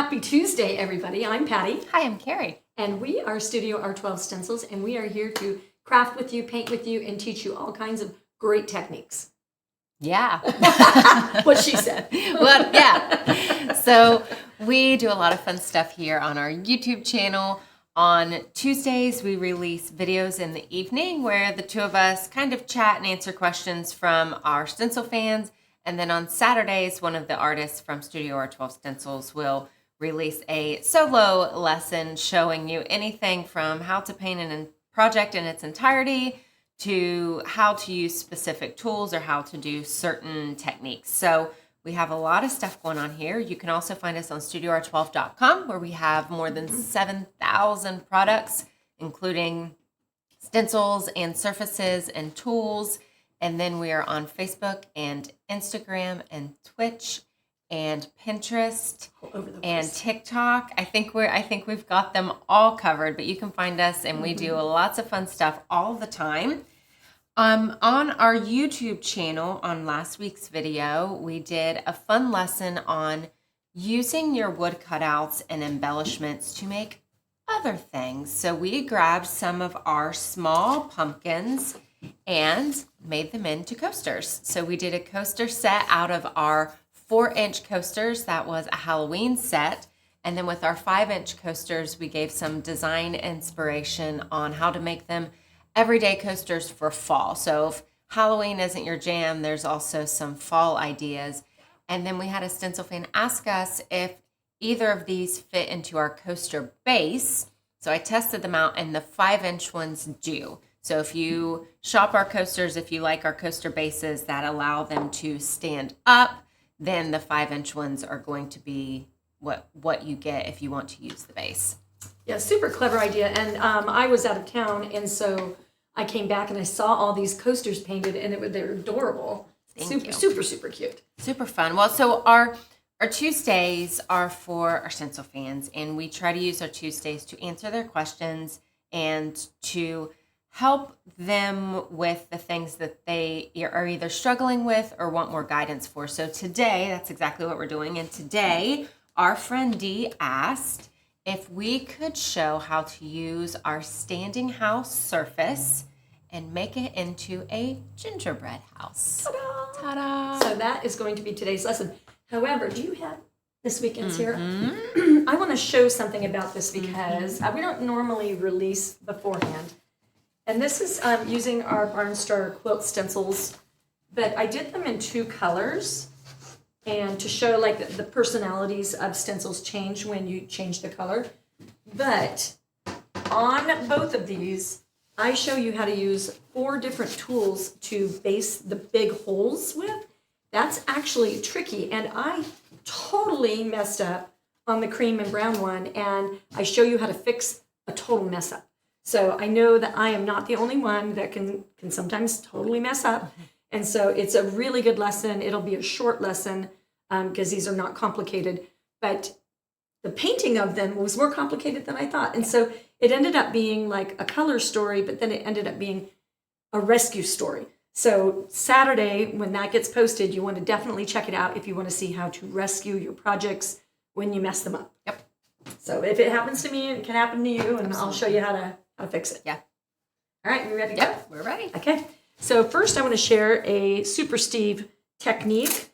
Happy Tuesday, everybody. I'm Patty. Hi, I'm Carrie. And we are StudioR12 Stencils, and we are here to craft with you, paint with you, and teach you all kinds of great techniques. Yeah. What she said. Well, yeah. So we do a lot of fun stuff here on our YouTube channel. On Tuesdays, we release videos in the evening where the two of us kind of chat and answer questions from our stencil fans. And then on Saturdays, one of the artists from StudioR12 Stencils will release a solo lesson showing you anything from how to paint a project in its entirety to how to use specific tools or how to do certain techniques. So we have a lot of stuff going on here. You can also find us on StudioR12.com, where we have more than 7,000 products, including stencils and surfaces and tools. And then we are on Facebook and Instagram and Twitch and Pinterest and TikTok. I think we've got them all covered, but you can find us, and we do lots of fun stuff all the time. On our YouTube channel, on last week's video, we did a fun lesson on using your wood cutouts and embellishments to make other things. So we grabbed some of our small pumpkins and made them into coasters. So we did a coaster set out of our 4-inch coasters. That was a Halloween set. And then with our 5-inch coasters, we gave some design inspiration on how to make them everyday coasters for fall. So if Halloween isn't your jam, there's also some fall ideas. And then we had a stencil fan ask us if either of these fit into our coaster base. So I tested them out, and the 5-inch ones do. So if you shop our coasters, if you like our coaster bases that allow them to stand up, then the 5-inch ones are going to be what you get if you want to use the base. Yeah, super clever idea. And I was out of town, and so I came back and I saw all these coasters painted, and they're adorable. Super cute. Super fun. Well, so our Tuesdays are for our stencil fans, and we try to use our Tuesdays to answer their questions and to help them with the things that they are either struggling with or want more guidance for. So today, that's exactly what we're doing. And today, our friend Dee asked if we could show how to use our standing house surface and make it into a gingerbread house. Ta-da! Ta-da! So that is going to be today's lesson. However, do you have this weekend's here? I want to show something about this because we don't normally release beforehand. And this is using our Barnstar quilt stencils, but I did them in 2 colors, and to show like the personalities of stencils change when you change the color. But on both of these, I show you how to use 4 different tools to base the big holes with. That's actually tricky, and I totally messed up on the cream and brown one, and I show you how to fix a total mess up. So I know that I am not the only one that can sometimes totally mess up. And so it's a really good lesson. It'll be a short lesson because these are not complicated. But the painting of them was more complicated than I thought. And so it ended up being like a color story, but then it ended up being a rescue story. So Saturday, when that gets posted, you want to definitely check it out if you want to see how to rescue your projects when you mess them up. Yep. So if it happens to me, it can happen to you, and Absolutely. I'll show you how to fix it. Yeah. All right, you ready to go? We're ready. Okay. So first I want to share a Super Steve technique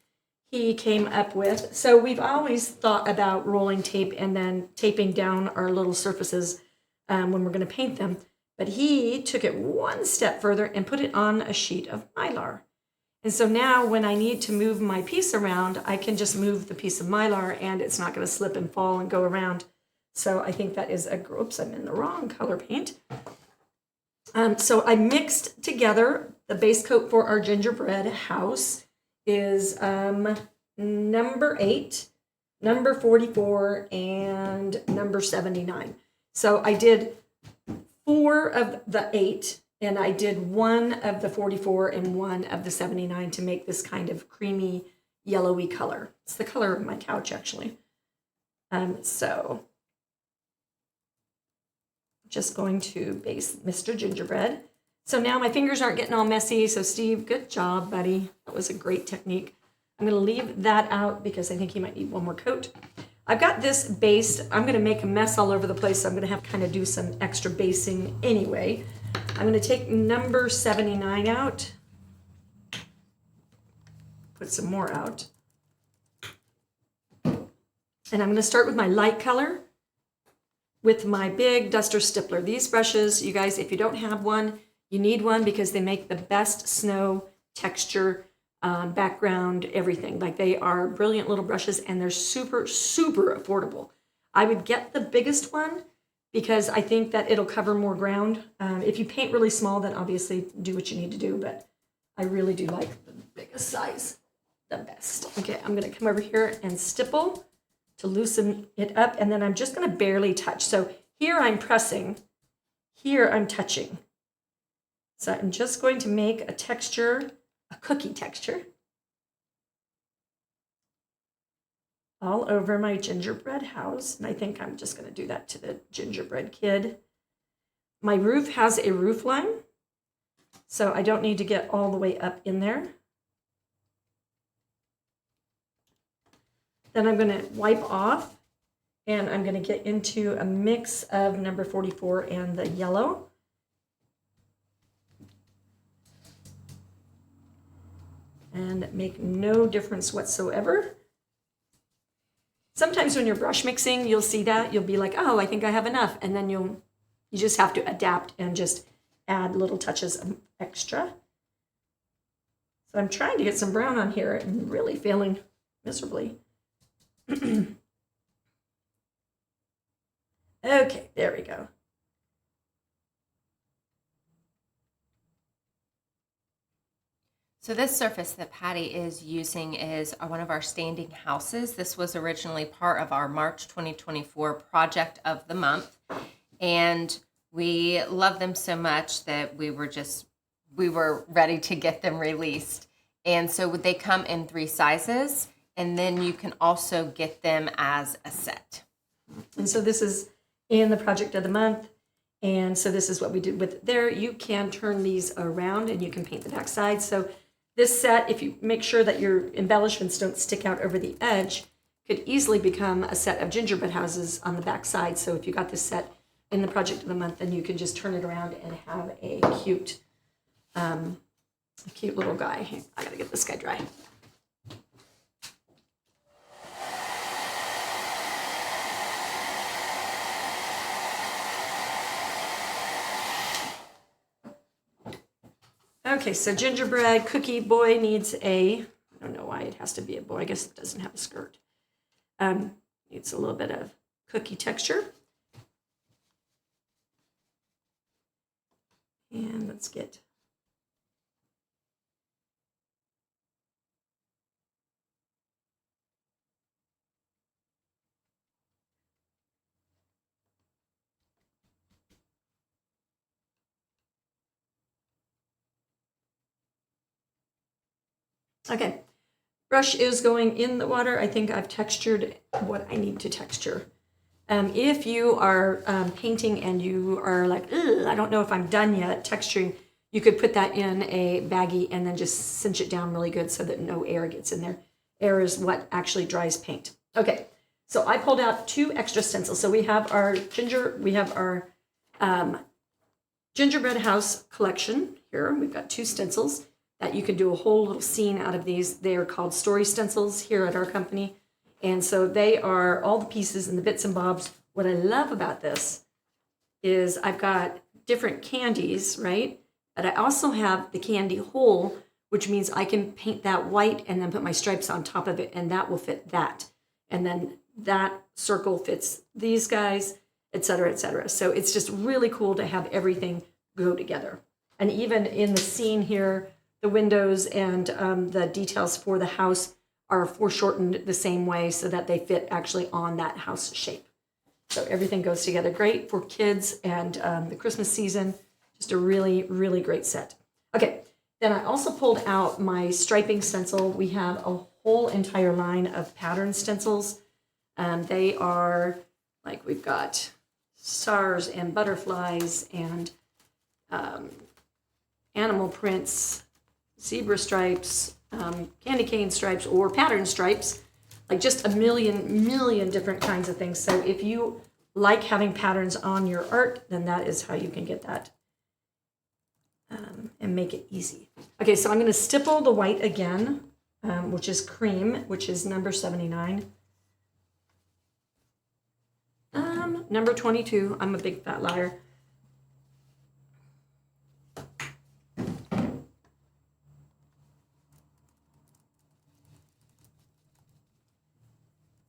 he came up with. So we've always thought about rolling tape and then taping down our little surfaces when we're going to paint them. But he took it one step further and put it on a sheet of Mylar. And so now when I need to move my piece around, I can just move the piece of Mylar and it's not going to slip and fall and go around. So I think that is oops, I'm in the wrong color paint. So I mixed together the base coat for our gingerbread house is number 8, number 44, and number 79. So I did 4 of the 8, and I did 1 of the 44 and 1 of the 79 to make this kind of creamy, yellowy color. It's the color of my couch, actually. So just going to base Mr. Gingerbread. So now my fingers aren't getting all messy. So Steve, good job, buddy. That was a great technique. I'm going to leave that out because I think he might need one more coat. I've got this based. I'm going to make a mess all over the place, so I'm going to have to kind of do some extra basing anyway. I'm going to take number 79 out. Put some more out. And I'm going to start with my light color with my big duster stippler. These brushes, you guys, if you don't have one, you need one because they make the best snow texture, background, everything. Like, they are brilliant little brushes, and they're super, super affordable. I would get the biggest one because I think that it'll cover more ground. If you paint really small, then obviously do what you need to do, but I really do like the biggest size the best. Okay, I'm going to come over here and stipple to loosen it up, and then I'm just going to barely touch. So here I'm pressing, here I'm touching. So I'm just going to make a texture, a cookie texture, all over my gingerbread house. And I think I'm just going to do that to the gingerbread kid. My roof has a roof line, so I don't need to get all the way up in there. Then I'm going to wipe off, and I'm going to get into a mix of number 44 and the yellow. And make no difference whatsoever. Sometimes when you're brush mixing, you'll see that. You'll be like, oh, I think I have enough. And then you just have to adapt and just add little touches of extra. So I'm trying to get some brown on here and really failing miserably. Okay, there we go. So this surface that Patty is using is one of our standing houses. This was originally part of our March 2024 project of the month. And we love them so much that we were ready to get them released. And so they come in 3 sizes, and then you can also get them as a set. And so this is in the project of the month. And so this is what we did with it there. You can turn these around and you can paint the back side. So this set, if you make sure that your embellishments don't stick out over the edge, could easily become a set of gingerbread houses on the back side. So if you got this set in the project of the month, then you can just turn it around and have a cute little guy. I gotta get this guy dry. Okay, so gingerbread cookie boy needs I don't know why it has to be a boy. I guess it doesn't have a skirt. Needs a little bit of cookie texture. And let's get okay. Brush is going in the water. I think I've textured what I need to texture. If you are painting and you are like, I don't know if I'm done yet texturing, you could put that in a baggie and then just cinch it down really good so that no air gets in there. Air is what actually dries paint. Okay, so I pulled out 2 extra stencils. So we have our Gingerbread House collection here. We've got 2 stencils that you could do a whole little scene out of these. They are called story stencils here at our company. And so they are all the pieces and the bits and bobs. What I love about this is I've got different candies, right? But I also have the candy hole, which means I can paint that white and then put my stripes on top of it, and that will fit that. And then that circle fits these guys, et cetera, et cetera. So it's just really cool to have everything go together. And even in the scene here, the windows and the details for the house are foreshortened the same way so that they fit actually on that house shape. So everything goes together great for kids and the Christmas season. Just a really, really great set. Okay, then I also pulled out my striping stencil. We have a whole entire line of pattern stencils. They are like, we've got stars and butterflies and animal prints, zebra stripes, candy cane stripes, or pattern stripes. like just a million different kinds of things. So if you like having patterns on your art, then that is how you can get that and make it easy. Okay, so I'm going to stipple the white again, which is cream, which is number 79. Number 22, I'm a big fat liar.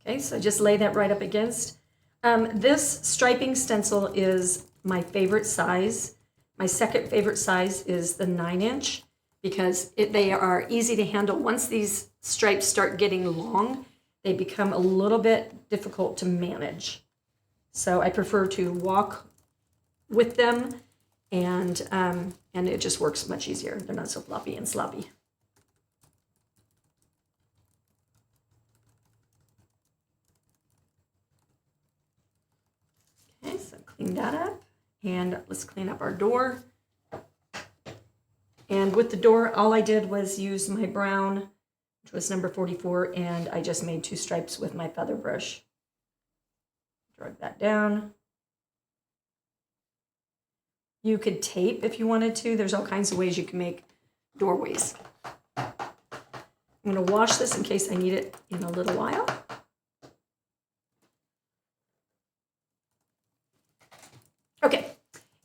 Okay, so just lay that right up against. This striping stencil is my favorite size. My second favorite size is the 9-inch because they are easy to handle. Once these stripes start getting long, they become a little bit difficult to manage. So I prefer to walk with them, and it just works much easier. They're not so floppy and sloppy. Okay, so clean that up, and let's clean up our door. And with the door, all I did was use my brown, which was number 44, and I just made 2 stripes with my feather brush. Drag that down. You could tape if you wanted to. There's all kinds of ways you can make doorways. I'm going to wash this in case I need it in a little while. Okay,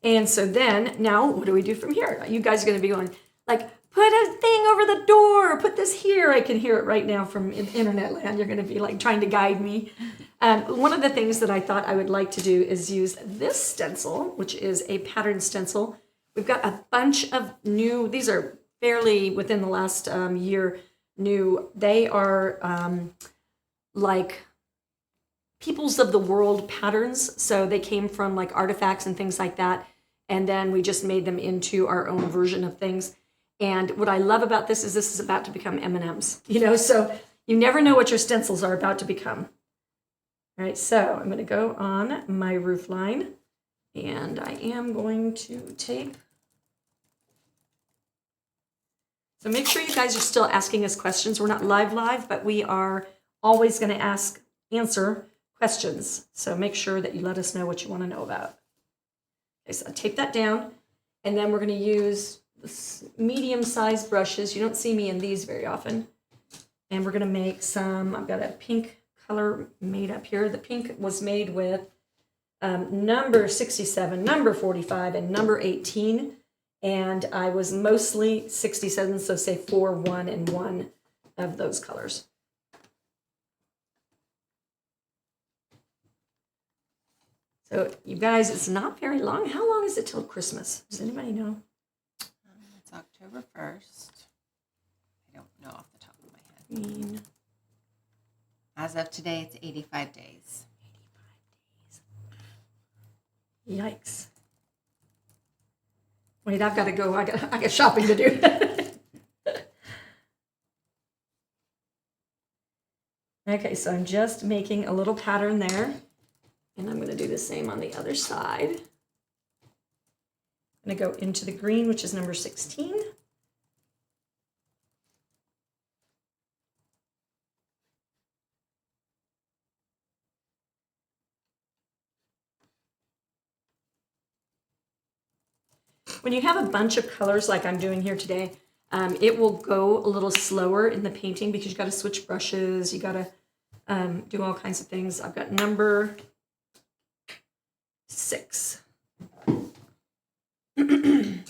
and so then, now what do we do from here? You guys are going to be going, like, put a thing over the door, put this here. I can hear it right now from internet land. You're going to be like trying to guide me. One of the things that I thought I would like to do is use this stencil, which is a pattern stencil. We've got a bunch of new, these are fairly within the last year new. They are like peoples of the world patterns. So they came from like artifacts and things like that. And then we just made them into our own version of things. And what I love about this is about to become M&Ms, you know, so you never know what your stencils are about to become. All right, so I'm going to go on my roof line, and I am going to tape. So make sure you guys are still asking us questions. We're not live, but we are always going to answer questions. So make sure that you let us know what you want to know about. Okay, so I tape that down, and then we're going to use medium-sized brushes. You don't see me in these very often. And we're going to make some, I've got a pink color made up here. The pink was made with number 67, number 45, and number 18. And I was mostly 67, so say 4, 1, and 1 of those colors. So you guys, it's not very long. How long is it till Christmas? Does anybody know? It's October 1st. I don't know off the top of my head. As of today, it's 85 days. 85 days. Yikes. Wait, I've got to go. I got shopping to do. Okay, so I'm just making a little pattern there. And I'm going to do the same on the other side. I'm going to go into the green, which is number 16. When you have a bunch of colors like I'm doing here today, it will go a little slower in the painting because you got to switch brushes. You got to do all kinds of things. I've got number 6. And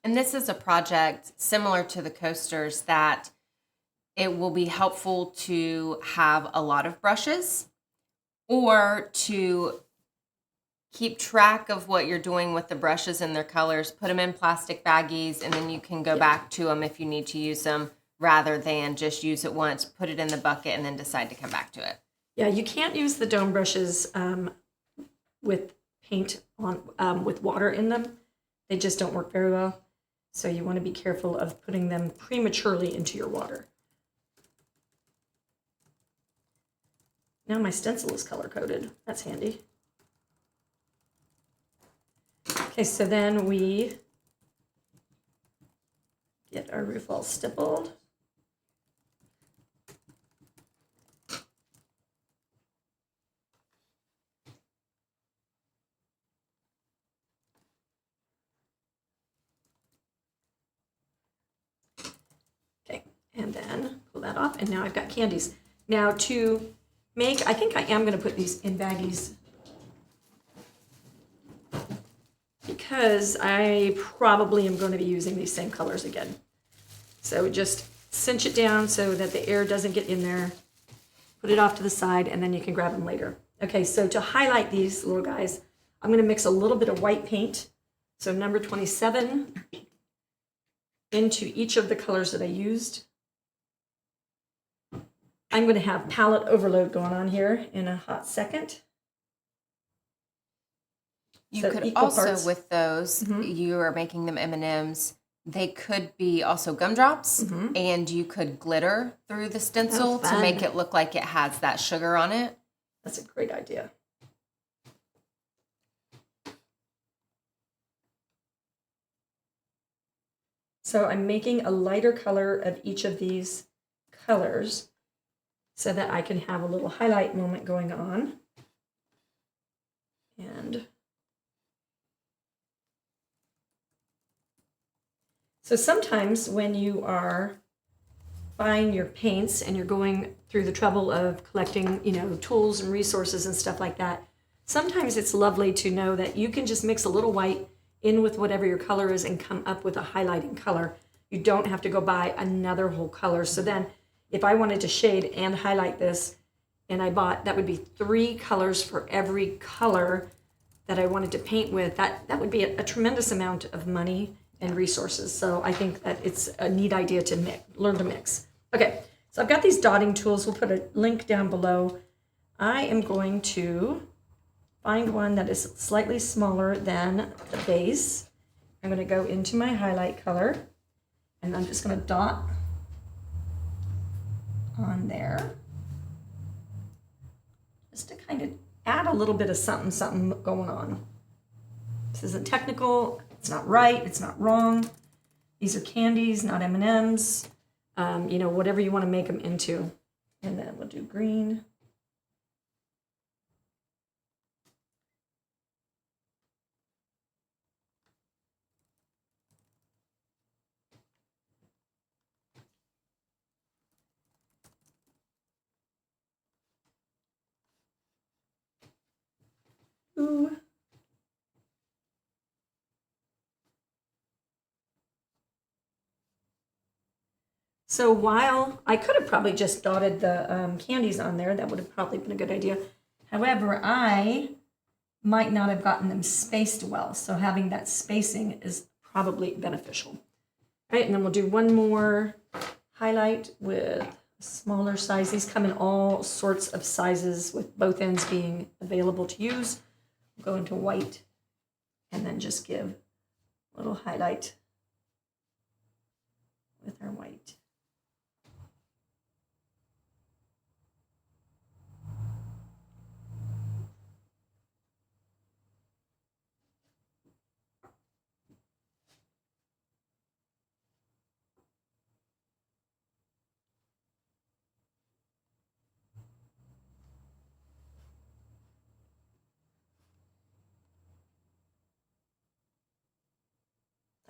this is a project similar to the coasters that it will be helpful to have a lot of brushes or to keep track of what you're doing with the brushes and their colors, put them in plastic baggies, and then you can go back to them if you need to use them rather than just use it once, put it in the bucket, and then decide to come back to it. Yeah, you can't use the dome brushes with paint on with water in them. They just don't work very well. So you want to be careful of putting them prematurely into your water. Now my stencil is color-coded. That's handy. Okay, so then we get our roof all stippled. And then pull that off, and now I've got candies. Now to make, I think I am going to put these in baggies because I probably am going to be using these same colors again. So just cinch it down so that the air doesn't get in there. Put it off to the side, and then you can grab them later. Okay, so to highlight these little guys, I'm going to mix a little bit of white paint. So number 27 into each of the colors that I used. I'm going to have palette overload going on here in a hot second. You So could equal also, parts. with those, you are making them M&Ms. They could be also gumdrops, and you could glitter through the stencil to make it look like it has that sugar on it. That's a great idea. So I'm making a lighter color of each of these colors so that I can have a little highlight moment going on. And so sometimes when you are buying your paints and you're going through the trouble of collecting, tools and resources and stuff like that, sometimes it's lovely to know that you can just mix a little white in with whatever your color is and come up with a highlighting color. You don't have to go buy another whole color. So then if I wanted to shade and highlight this, and I bought, that would be 3 colors for every color that I wanted to paint with, that would be a tremendous amount of money and resources. So I think that it's a neat idea to learn to mix. Okay, so I've got these dotting tools. We'll put a link down below. I am going to find one that is slightly smaller than the base. I'm going to go into my highlight color, and I'm just going to dot on there, just to kind of add a little bit of something going on. This isn't technical. It's not right. It's not wrong. These are candies, not M&Ms. Whatever you want to make them into. And then we'll do green. Ooh. So while I could have probably just dotted the candies on there, that would have probably been a good idea. However, I might not have gotten them spaced well. So having that spacing is probably beneficial. All right, and then we'll do one more highlight with a smaller size. These come in all sorts of sizes with both ends being available to use. We'll go into white and then just give a little highlight with our white.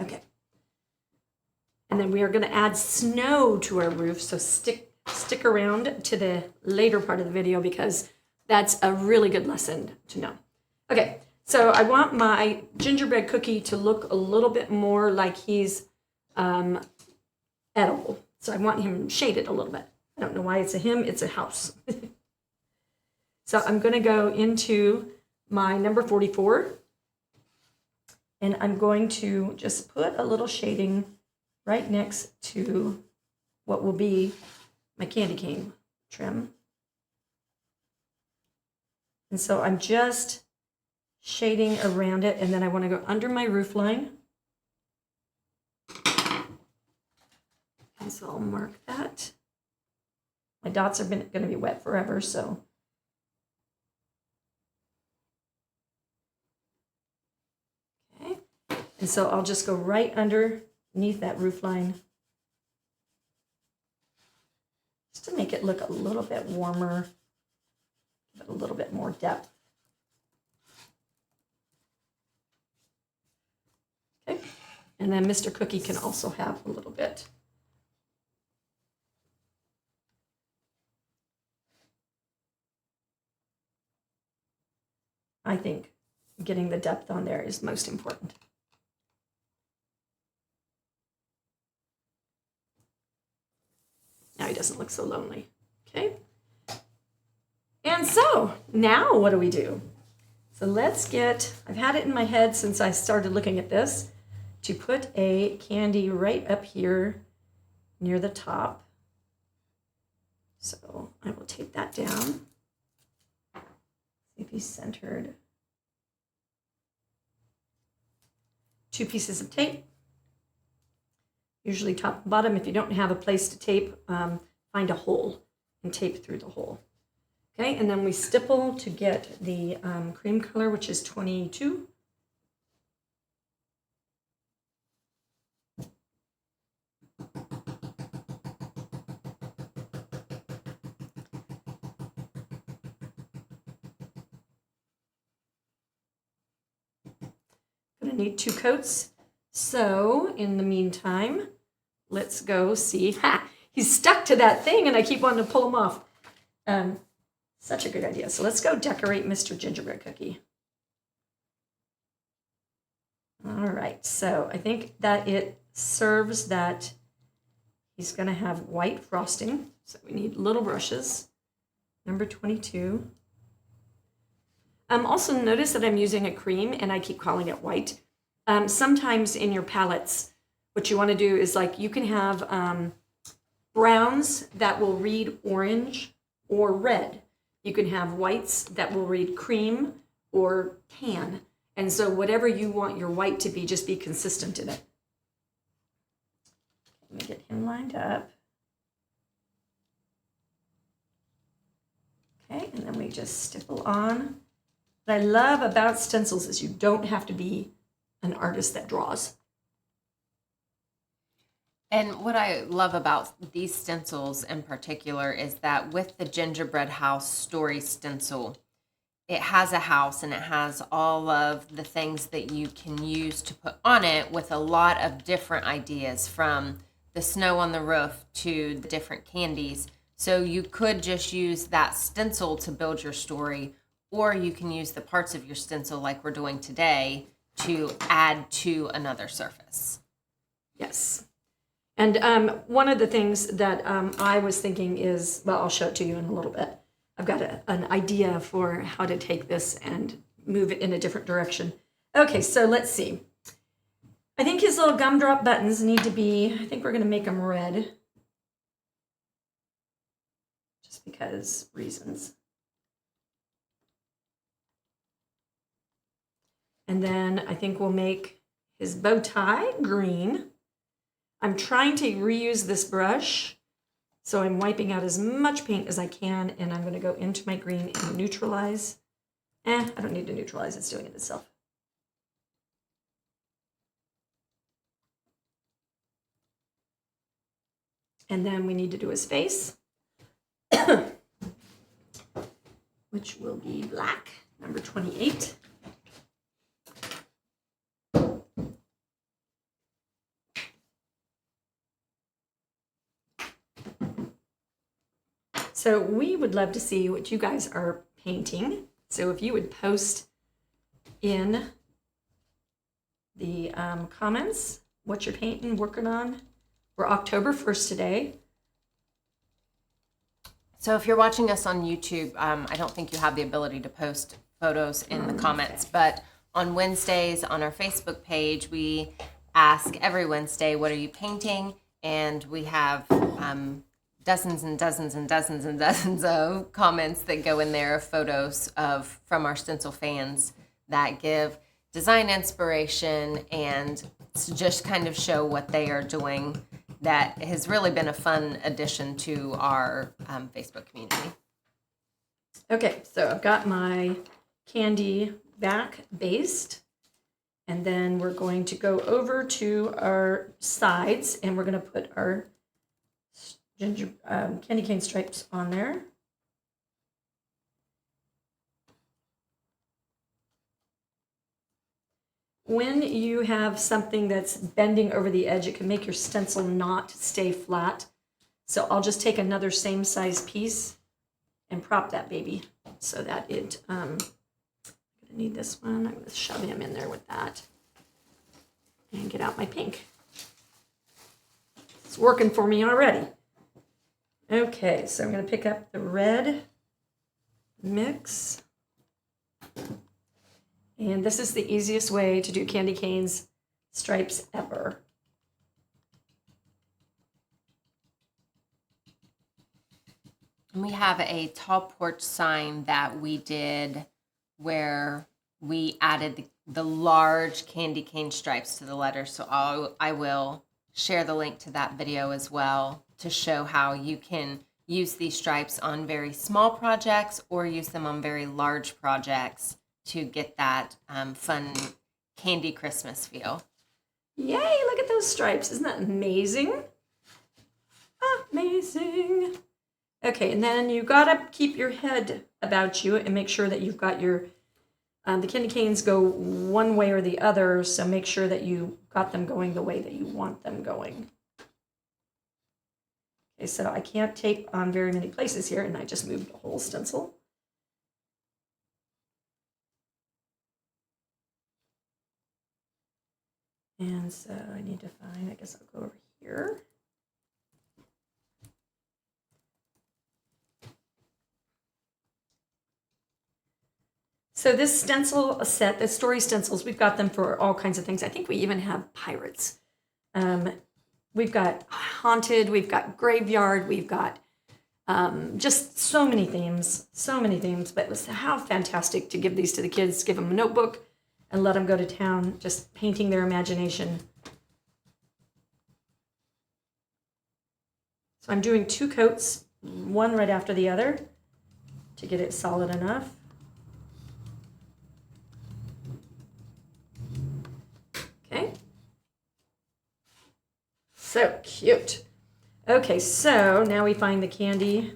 Okay. And then we are going to add snow to our roof, so stick around to the later part of the video because that's a really good lesson to know. Okay, so I want my gingerbread cookie to look a little bit more like he's edible. So I want him shaded a little bit. I don't know why it's a him, it's a house. So I'm going to go into my number 44. And I'm going to just put a little shading right next to what will be my candy cane trim. And so I'm just shading around it, and then I want to go under my roof line. And so I'll mark that. My dots are going to be wet forever, so. Okay. And so I'll just go right underneath that roof line just to make it look a little bit warmer, but a little bit more depth. Okay. And then Mr. Cookie can also have a little bit. I think getting the depth on there is most important. Now he doesn't look so lonely. Okay. And so now what do we do? So let's I've had it in my head since I started looking at this, to put a candy right up here near the top. So I will tape that down. See if he's centered. 2 pieces of tape, usually top and bottom. If you don't have a place to tape, find a hole and tape through the hole. Okay, and then we stipple to get the cream color, which is 22. Gonna need 2 coats. So in the meantime, let's go see. Ha! He's stuck to that thing and I keep wanting to pull him off. Such a good idea. So let's go decorate Mr. Gingerbread Cookie. All right, so I think that it serves that he's gonna have white frosting. So we need little brushes, number 22. Also notice that I'm using a cream and I keep calling it white. Sometimes in your palettes, what you wanna do is like you can have browns that will read orange or red. You can have whites that will read cream or tan. And so whatever you want your white to be, just be consistent in it. Let me get him lined up. Okay, and then we just stipple on. What I love about stencils is you don't have to be an artist that draws. And what I love about these stencils in particular is that with the Gingerbread House story stencil, it has a house and it has all of the things that you can use to put on it, with a lot of different ideas, from the snow on the roof to the different candies. So you could just use that stencil to build your story, or you can use the parts of your stencil like we're doing today to add to another surface. Yes. And one of the things that I was thinking is, well, I'll show it to you in a little bit. I've got an idea for how to take this and move it in a different direction. Okay, so let's see. I think his little gumdrop buttons need to be, I think we're going to make them red. Just because reasons. And then I think we'll make his bow tie green. I'm trying to reuse this brush, so I'm wiping out as much paint as I can, and I'm going to go into my green and neutralize. I don't need to neutralize, it's doing it itself. And then we need to do his face, which will be black, number 28. So we would love to see what you guys are painting. So if you would post in the comments what you're painting, working on. We're October 1st today. So if you're watching us on YouTube, I don't think you have the ability to post photos in the comments, but on Wednesdays on our Facebook page, we ask every Wednesday, what are you painting? And we have dozens and dozens and dozens and dozens of comments that go in there of photos from our stencil fans that give design inspiration and just kind of show what they are doing. That has really been a fun addition to our Facebook community. Okay, so I've got my candy back based, and then we're going to go over to our sides, and we're going to put our candy cane stripes on there. When you have something that's bending over the edge, it can make your stencil not stay flat. So I'll just take another same size piece and prop that baby so that it, I'm gonna I need this one. I'm going to shove him in there with that and get out my pink. It's working for me already. Okay, so I'm going to pick up the red mix. And this is the easiest way to do candy canes stripes ever. And we have a tall porch sign that we did where we added the large candy cane stripes to the letters. So I will share the link to that video as well to show how you can use these stripes on very small projects or use them on very large projects to get that fun candy Christmas feel. Yay, look at those stripes. Isn't that amazing? Amazing. Okay, and then you gotta keep your head about you and make sure that you've got your, the candy canes go one way or the other, so make sure that you got them going the way that you want them going. Okay, so I can't tape on very many places here, and I just moved the whole stencil. And so I need to find, I guess I'll go over here. So this stencil set, the story stencils, we've got them for all kinds of things. I think we even have pirates. We've got haunted, we've got graveyard, we've got just so many themes, but it was how fantastic to give these to the kids, give them a notebook and let them go to town, just painting their imagination. So I'm doing 2 coats, one right after the other to get it solid enough. Okay. So cute. Okay, so now we find the candy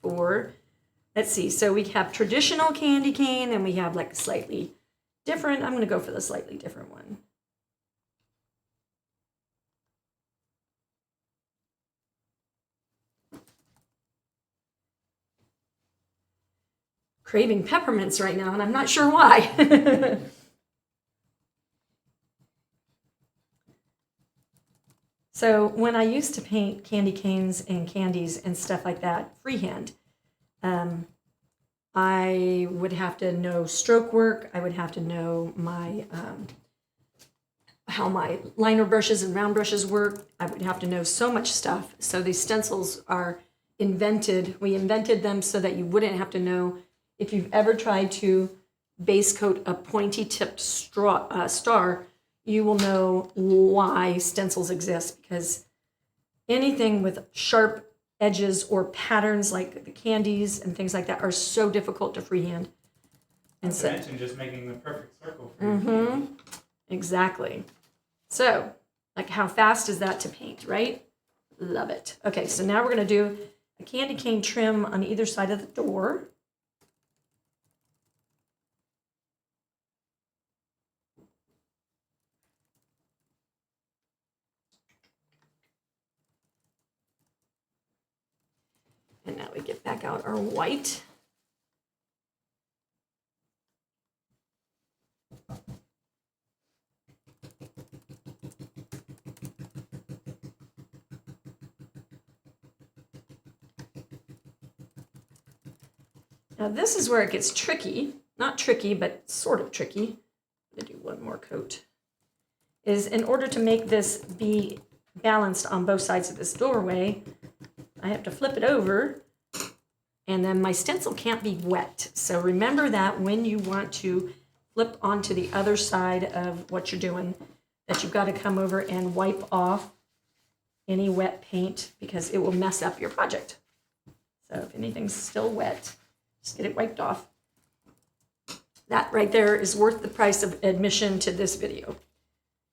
for, let's see, so we have traditional candy cane and we have like slightly different. I'm going to go for the slightly different one. Craving peppermints right now, and I'm not sure why. So when I used to paint candy canes and candies and stuff like that freehand, I would have to know stroke work. I would have to know my how my liner brushes and round brushes work. I would have to know so much stuff. So these stencils are invented. We invented them so that you wouldn't have to know. If you've ever tried to base coat a pointy-tipped star, you will know why stencils exist, because anything with sharp edges or patterns like the candies and things like that are so difficult to freehand. And so, mention just making the perfect circle for your candy. Exactly. So, like, how fast is that to paint, right? Love it. Okay, so now we're going to do a candy cane trim on either side of the door. And now we get back out our white. Now this is where it gets tricky. Not tricky, but sort of tricky. I'm gonna do one more coat. Is in order to make this be balanced on both sides of this doorway, I have to flip it over, and then my stencil can't be wet. So remember that when you want to flip onto the other side of what you're doing, that you've got to come over and wipe off any wet paint, because it will mess up your project. So if anything's still wet, just get it wiped off. That right there is worth the price of admission to this video,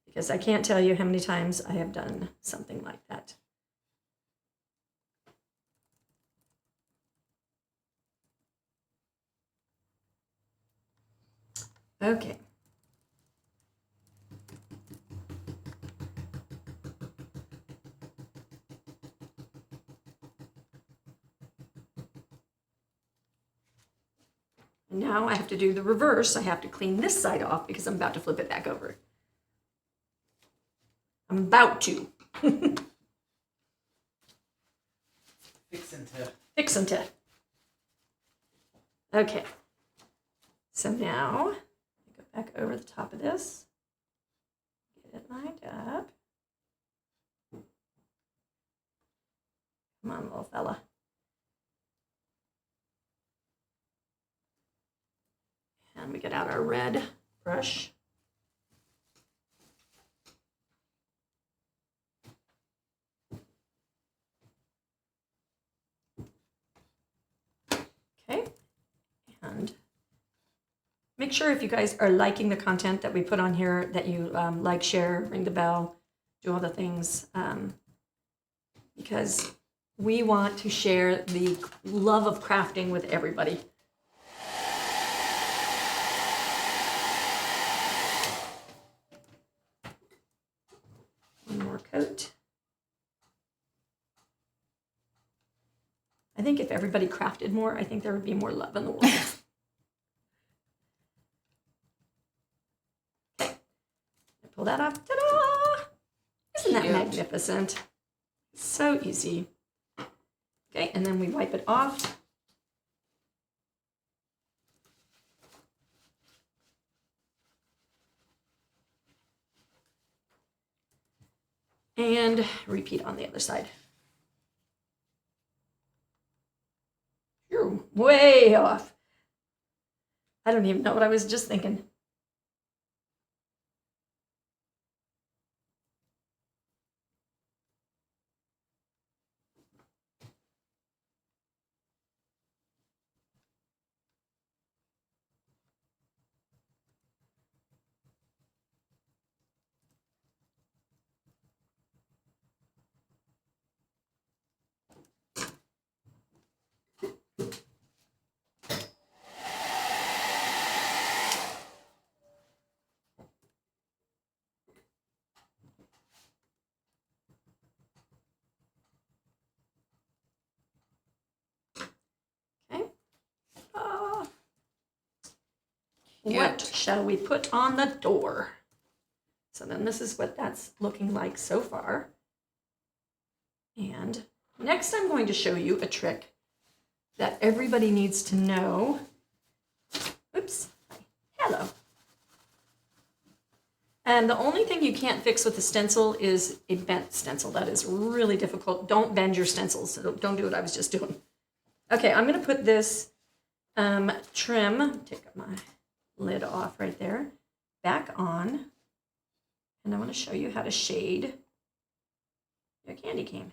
because I can't tell you how many times I have done something like that. Okay. And now I have to do the reverse. I have to clean this side off because I'm about to flip it back over. I'm about to. Fixin' to. Okay. So now, go back over the top of this. Get it lined up. Come on, little fella. And we get out our red brush. Okay, and make sure if you guys are liking the content that we put on here that you like, share, ring the bell, do all the things, because we want to share the love of crafting with everybody. One more coat. I think if everybody crafted more, I think there would be more love in the world. Okay, pull that off. Ta-da! Isn't that magnificent? So easy. Okay, and then we wipe it off. And repeat on the other side. You're way off. I don't even know what I was just thinking. What shall we put on the door? So then this is what that's looking like so far. And next I'm going to show you a trick that everybody needs to know. Oops, hello. And the only thing you can't fix with the stencil is a bent stencil. That is really difficult. Don't bend your stencils. Don't do what I was just doing. Okay, I'm gonna put this trim, take up my lid off right there, back on, and I want to show you how to shade your candy cane.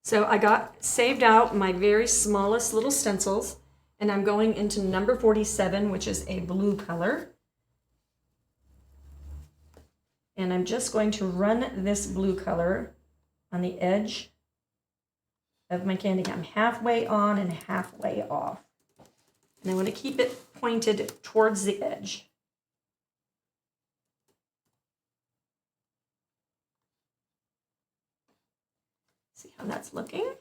So I got saved out my very smallest little stencils, and I'm going into number 47, which is a blue color. And I'm just going to run this blue color on the edge of my candy cane. I'm halfway on and halfway off. And I want to keep it pointed towards the edge. See how that's looking?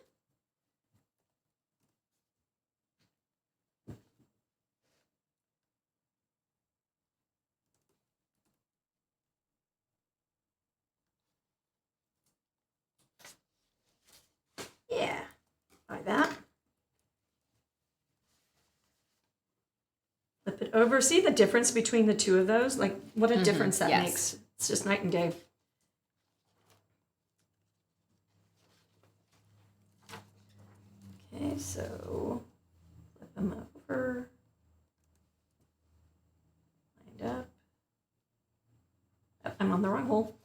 Yeah, like that. Flip it over. See the difference between the two of those? Like, what a difference that makes. It's just night and day. Okay, so flip them over. Lined up. Oh, I'm on the wrong hole.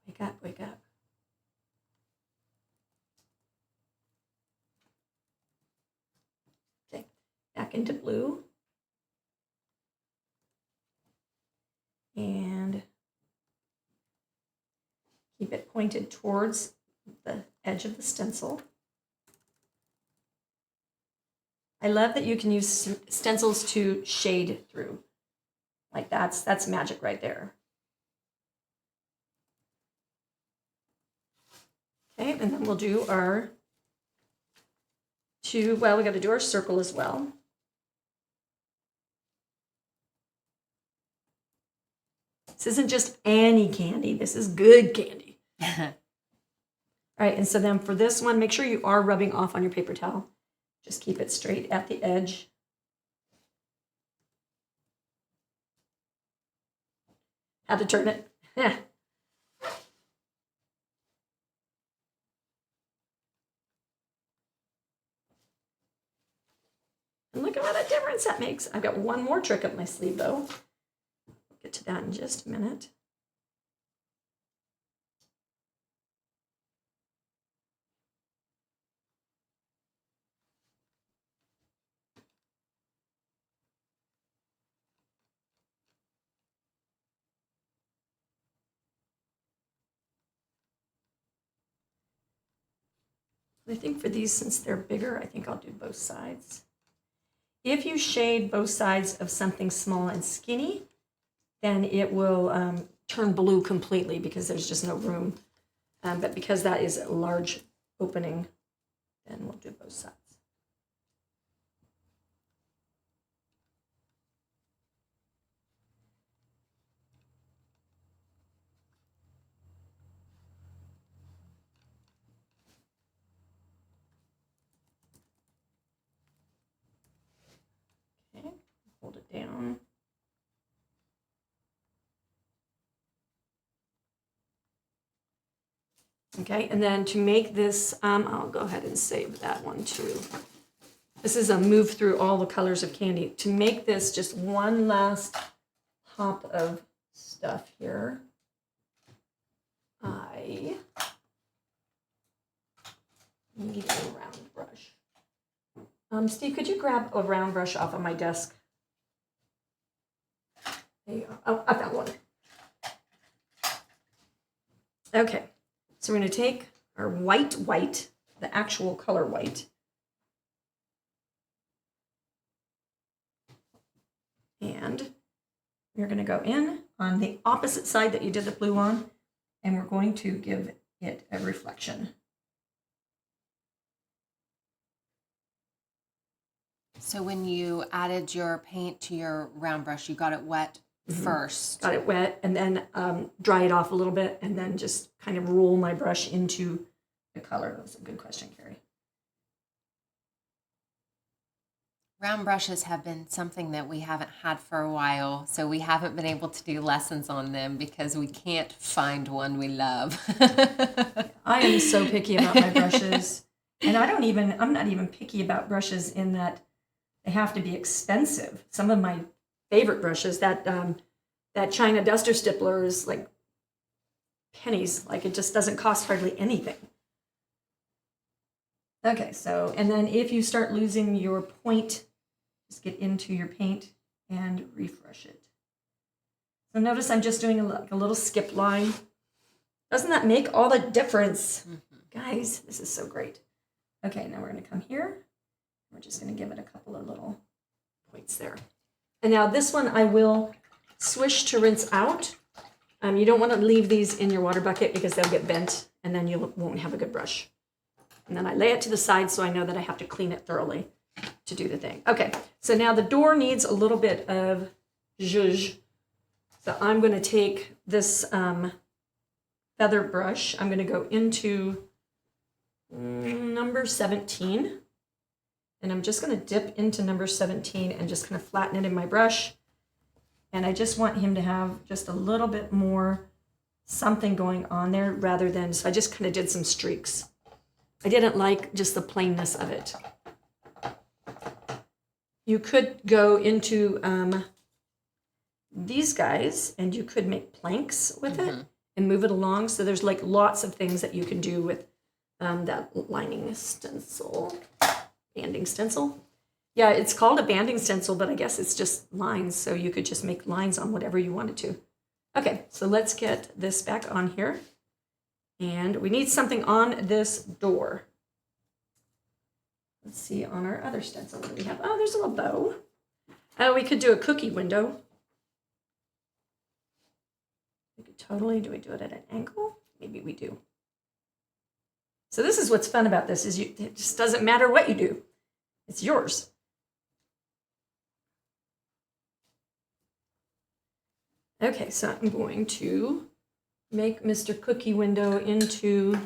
Wake up, wake up. Okay, back into blue. And keep it pointed towards the edge of the stencil. I love that you can use stencils to shade through. Like that's magic right there. Okay, and then we'll do our to, well, we got to do our circle as well. This isn't just any candy. This is good candy. All right, and so then for this one, make sure you are rubbing off on your paper towel. Just keep it straight at the edge. Had to turn it. Yeah. And look at what a difference that makes. I've got one more trick up my sleeve, though. We'll get to that in just a minute. I think for these, since they're bigger, I think I'll do both sides. If you shade both sides of something small and skinny, then it will turn blue completely because there's just no room. But because that is a large opening, then we'll do both sides. Okay, hold it down. Okay, and then to make this, I'll go ahead and save that one too. This is a move through all the colors of candy. To make this just one last pop of stuff here, I need a round brush. Steve, could you grab a round brush off of my desk? There you go. Oh, I found one. Okay. So we're going to take our white, the actual color white, and we're going to go in on the opposite side that you did the blue on, and we're going to give it a reflection. So when you added your paint to your round brush, you got it wet first. Got it wet, and then dry it off a little bit, and then just kind of roll my brush into the color. That was a good question, Carrie. Round brushes have been something that we haven't had for a while, so we haven't been able to do lessons on them because we can't find one we love. I am so picky about my brushes, and I'm not even picky about brushes in that they have to be expensive. Some of my favorite brushes, that China duster stippler is like pennies. Like it just doesn't cost hardly anything. Okay, so, and then if you start losing your point, just get into your paint and refresh it. So notice I'm just doing a little skip line. Doesn't that make all the difference? Guys, this is so great. Okay, now we're going to come here. We're just going to give it a couple of little points there. And now this one I will swish to rinse out. You don't want to leave these in your water bucket because they'll get bent and then you won't have a good brush. And then I lay it to the side so I know that I have to clean it thoroughly to do the thing. Okay, so now the door needs a little bit of zhuzh. So I'm going to take this feather brush. I'm going to go into number 17. And I'm just going to dip into number 17 and just kind of flatten it in my brush. And I just want him to have just a little bit more something going on there rather than, so I just kind of did some streaks. I didn't like just the plainness of it. You could go into these guys and you could make planks with it and move it along. So there's like lots of things that you can do with that lining stencil. Banding stencil. Yeah, it's called a banding stencil, but I guess it's just lines, so you could just make lines on whatever you wanted to. Okay, so let's get this back on here. And we need something on this door. Let's see, on our other stencil, what do we have? Oh, there's a little bow. Oh, we could do a cookie window. We could totally, do we do it at an angle? Maybe we do. So this is what's fun about this, is it just doesn't matter what you do. It's yours. Okay, so I'm going to make Mr. Cookie Window into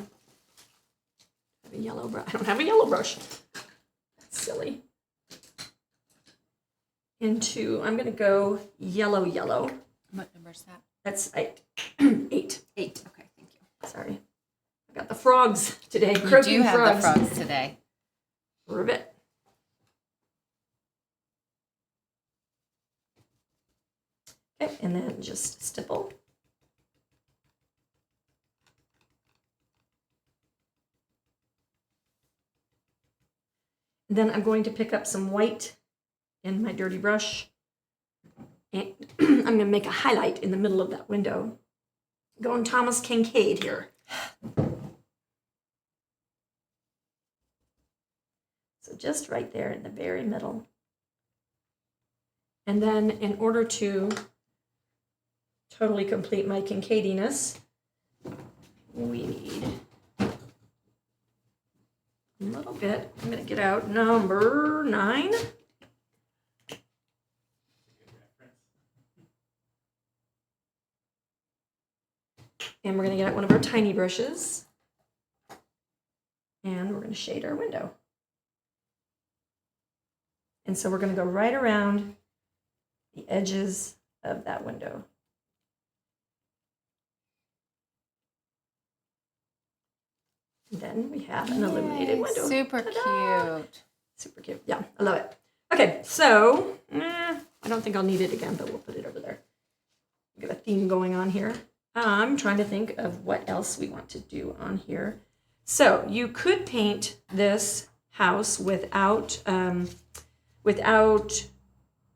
a yellow brush. I don't have a yellow brush. That's silly. I'm going to go yellow. What number is that? That's 8. 8. 8. Okay, thank you. Sorry. I got the frogs today. You Croaking do have frogs. the frogs today. Ribbit. Okay, and then just stipple. Then I'm going to pick up some white in my dirty brush. And I'm going to make a highlight in the middle of that window. Going Thomas Kincaid here. So just right there in the very middle. And then in order to totally complete my Kincaidiness, we need a little bit. I'm going to get out number 9. And we're going to get out one of our tiny brushes. And we're going to shade our window. And so we're going to go right around the edges of that window. Then we have an illuminated window. Super Ta-da! cute. Super cute. Yeah, I love it. Okay, so I don't think I'll need it again, but we'll put it over there. We've got a theme going on here. I'm trying to think of what else we want to do on here. So you could paint this house without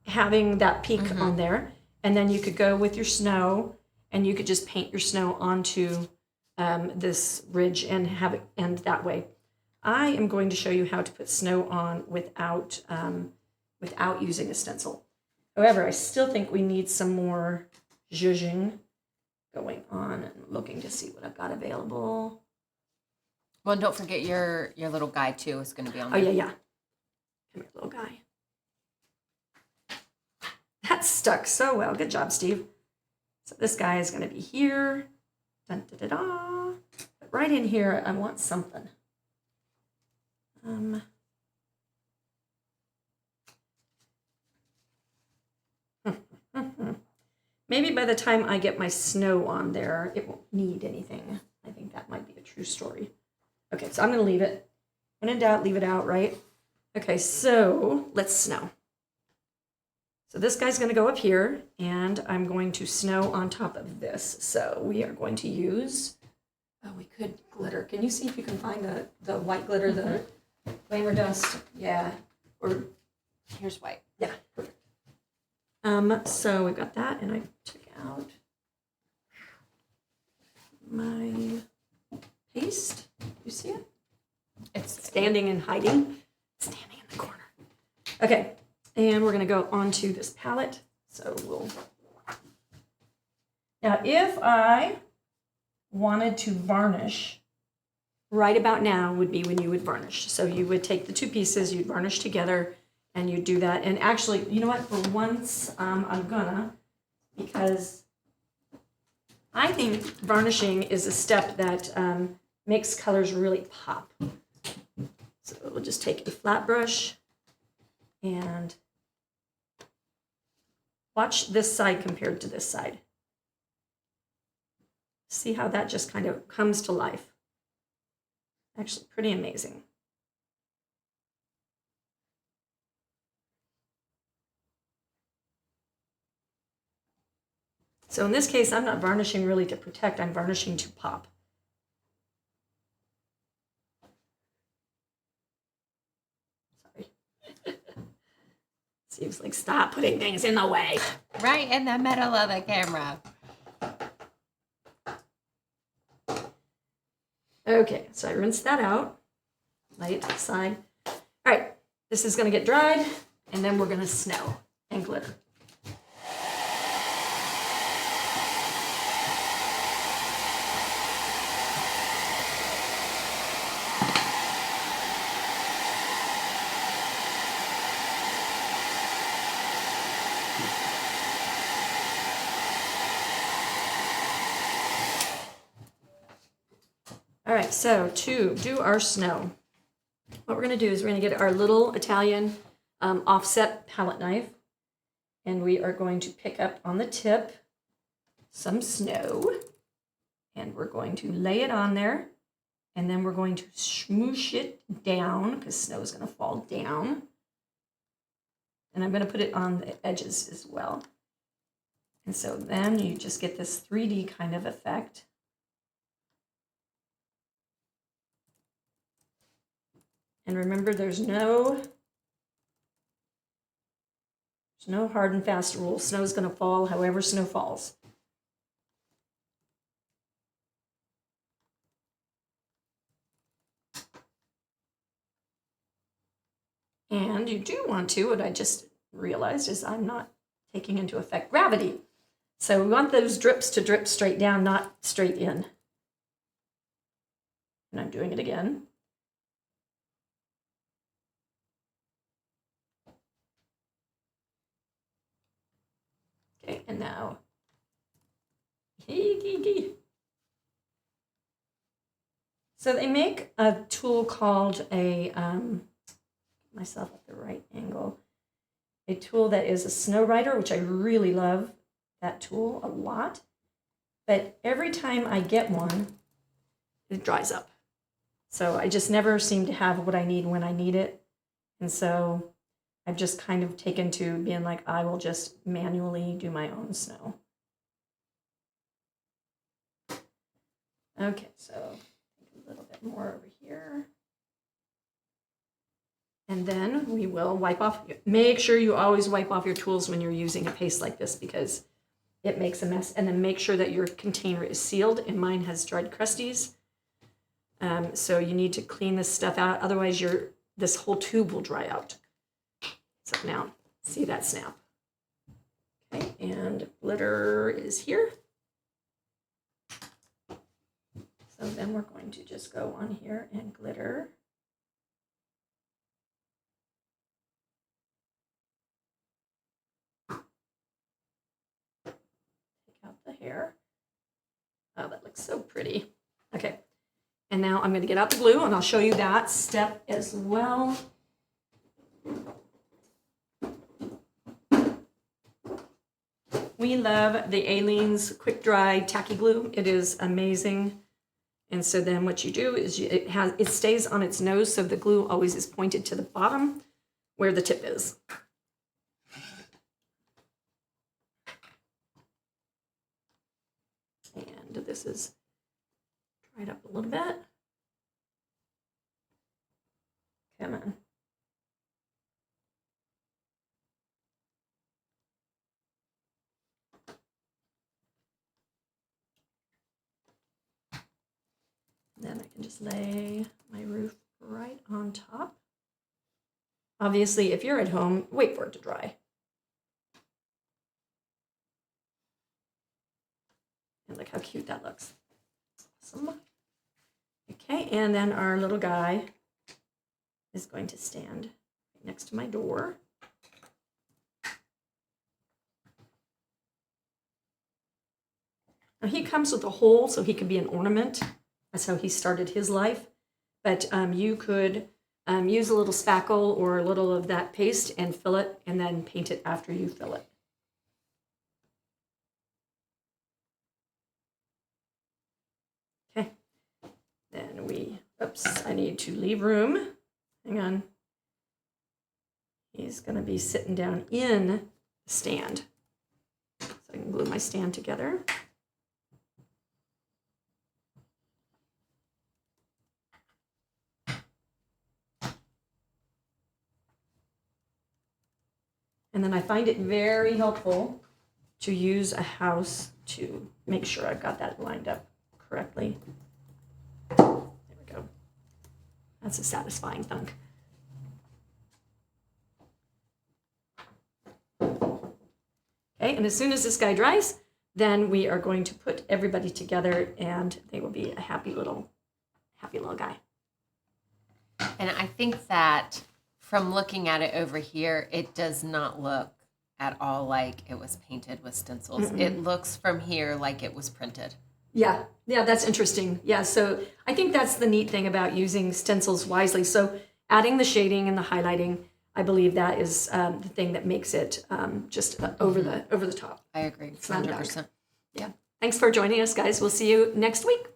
having that peak on there, and then you could go with your snow, and you could just paint your snow onto this ridge and have it end that way. I am going to show you how to put snow on without using a stencil. However, I still think we need some more zhuzhing going on. I'm looking to see what I've got available. Well, and don't forget your little guy too is going to be on there. Oh, yeah. Come here, little guy. That stuck so well. Good job, Steve. So this guy is going to be here. Dun, da, da, da. But right in here, I want something. Maybe by the time I get my snow on there, it won't need anything. I think that might be a true story. Okay, so I'm going to leave it. When in doubt, leave it out, right? Okay, so let's snow. So this guy's going to go up here, and I'm going to snow on top of this. So we are going to use, we could glitter. Can you see if you can find the white glitter, the glamour dust? Yeah, or Here's white. yeah, perfect. So we've got that, and I took out my paste. You see it? It's Standing and hiding. Standing in the corner. Okay, and we're going to go onto this palette. So we'll... Now, if I wanted to varnish, right about now would be when you would varnish. So you would take the two pieces, you'd varnish together, and you do that. And actually, you know what? For once, I'm gonna, because I think varnishing is a step that makes colors really pop. So we'll just take a flat brush and watch this side compared to this side. See how that just kind of comes to life. Actually, pretty amazing. So in this case, I'm not varnishing really to protect, I'm varnishing to pop. Sorry. Steve's like, stop putting things in the way. right in the middle of the camera. Okay, so I rinsed that out. Lay it to the side. All right, this is gonna get dried, and then we're gonna snow and glitter. right, so to do our snow, what we're going to do is we're going to get our little Italian offset palette knife, and we are going to pick up on the tip some snow, and we're going to lay it on there, and then we're going to smoosh it down because snow is going to fall down. And I'm going to put it on the edges as well. And so then you just get this 3D kind of effect. And remember, there's no hard and fast rule. Snow is going to fall however snow falls. And you do want to, what I just realized is I'm not taking into effect gravity. So we want those drips to drip straight down, not straight in. And I'm doing it again. Okay, and now. So they make a tool called a, myself at the right angle, a tool that is a snow writer, which I really love that tool a lot. But every time I get one, it dries up. So I just never seem to have what I need when I need it. And so I've just kind of taken to being like, I will just manually do my own snow. Okay, so a little bit more over here. And then we will wipe off. Make sure you always wipe off your tools when you're using a paste like this because it makes a mess. And then make sure that your container is sealed, and mine has dried crusties. So you need to clean this stuff out. Otherwise, this whole tube will dry out. So now, see that snap. Okay, and glitter is here. So then we're going to just go on here and glitter. The hair. Oh, that looks so pretty. Okay, and now I'm going to get out the glue, and I'll show you that step as well. We love the Aleene's quick dry tacky glue. It is amazing. And so then what you do is it stays on its nose, so the glue always is pointed to the bottom where the tip is. And this is dried up a little bit. Come on. Then I can just lay my roof right on top. Obviously, if you're at home, wait for it to dry. And look how cute that looks. Awesome. Okay, and then our little guy is going to stand right next to my door. Now he comes with a hole so he can be an ornament. That's how he started his life. But you could use a little spackle or a little of that paste and fill it, and then paint it after you fill it. Okay. Then oops, I need to leave room. Hang on. He's going to be sitting down in the stand. So I can glue my stand together. And then I find it very helpful to use a house to make sure I've got that lined up correctly. There we go. That's a satisfying thunk. Okay, and as soon as this guy dries, then we are going to put everybody together and they will be a happy little guy. And I think that from looking at it over here, it does not look at all like it was painted with stencils. Mm-mm. It looks from here like it was printed. Yeah, that's interesting. Yeah, so I think that's the neat thing about using stencils wisely. So adding the shading and the highlighting, I believe that is the thing that makes it just over the top. I agree. Slam dunk. 100%. Yeah. Thanks for joining us, guys. We'll see you next week.